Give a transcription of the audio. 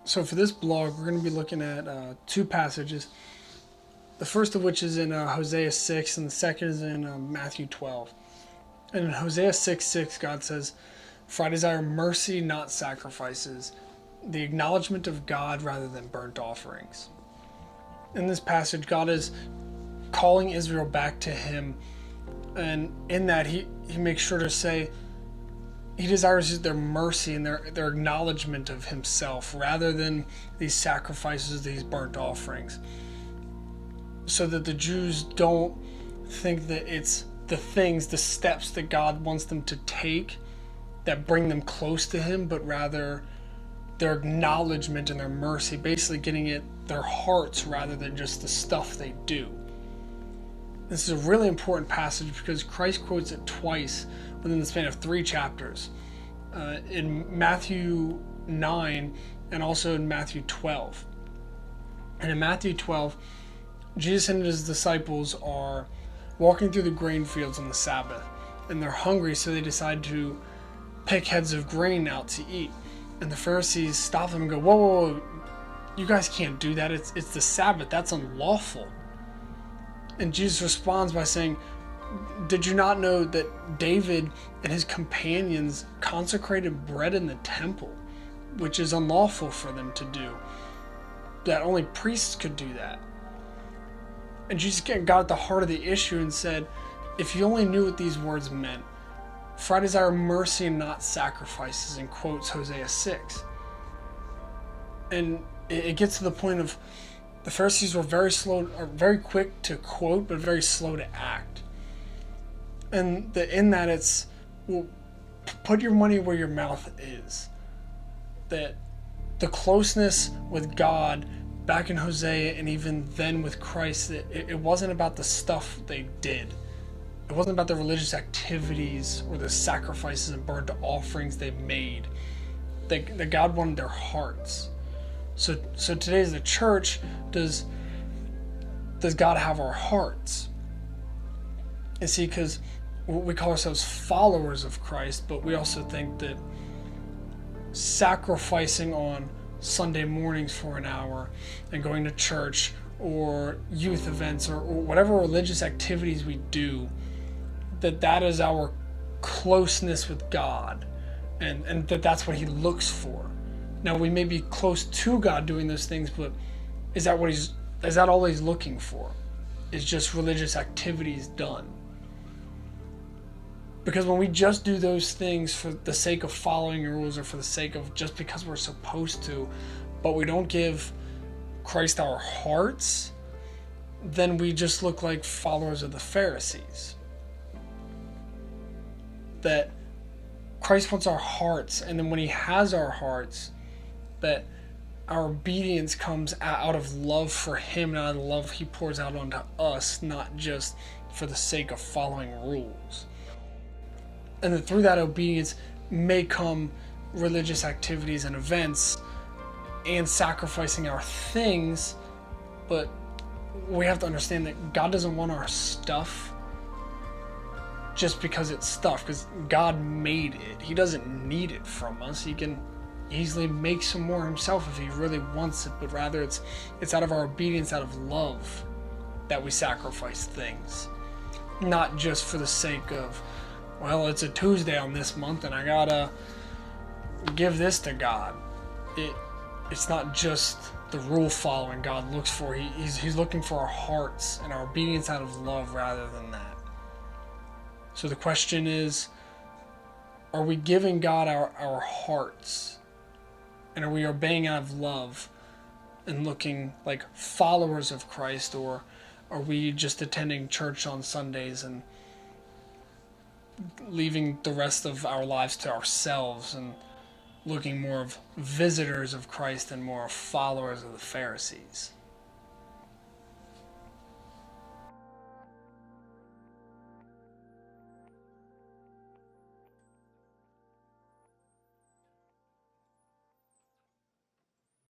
So for this blog, we're going to be looking at two passages. The first of which is in Hosea 6, and the second is in Matthew 12. And in Hosea 6:6, God says, "For I desire mercy, not sacrifices, the acknowledgement of God rather than burnt offerings." In this passage, God is calling Israel back to Him, and in that He makes sure to say He desires their mercy and their acknowledgement of Himself rather than these sacrifices, these burnt offerings, so that the Jews don't think that it's the steps that God wants them to take that bring them close to Him, but rather their acknowledgement and their mercy, basically getting it their hearts rather than just the stuff they do. This is a really important passage because Christ quotes it twice within the span of 3 chapters, in Matthew 9 and also in Matthew 12. And in Matthew 12, Jesus and His disciples are walking through the grain fields on the Sabbath, and they're hungry, so they decide to pick heads of grain out to eat. And the Pharisees stop them and go, "Whoa, whoa, whoa, you guys can't do that. It's the Sabbath. That's unlawful." And Jesus responds by saying, "Did you not know that David and his companions consecrated bread in the temple, which is unlawful for them to do? That only priests could do that." And Jesus got at the heart of the issue and said, if you only knew what these words meant, "For I desire mercy and not sacrifices," and quotes Hosea 6. And it gets to the point of the Pharisees were very quick to quote, but very slow to act. And in that it's, well, put your money where your mouth is. That the closeness with God back in Hosea and even then with Christ, it wasn't about the stuff they did. It wasn't about the religious activities or the sacrifices and burnt offerings they made. That God wanted their hearts. So today as the church, does God have our hearts? And see, because we call ourselves followers of Christ, but we also think that sacrificing on Sunday mornings for an hour and going to church or youth events or whatever religious activities we do, that is our closeness with God, and that's what He looks for. Now, we may be close to God doing those things, but is that all He's looking for? Is just religious activities done? Because when we just do those things for the sake of following rules or for the sake of just because we're supposed to, but we don't give Christ our hearts, then we just look like followers of the Pharisees. That Christ wants our hearts, and then when He has our hearts, that our obedience comes out of love for Him and out of love He pours out onto us, not just for the sake of following rules. And then through that obedience may come religious activities and events and sacrificing our things, but we have to understand that God doesn't want our stuff just because it's stuff, because God made it. He doesn't need it from us. He can easily make some more Himself if He really wants it, but rather it's out of our obedience, out of love, that we sacrifice things, not just for the sake of, well, it's a Tuesday on this month and I gotta give this to God. It's not just the rule following God looks for. He's looking for our hearts and our obedience out of love rather than that. So the question is, are we giving God our hearts? And are we obeying out of love and looking like followers of Christ? Or are we just attending church on Sundays and leaving the rest of our lives to ourselves and looking more of visitors of Christ and more of followers of the Pharisees?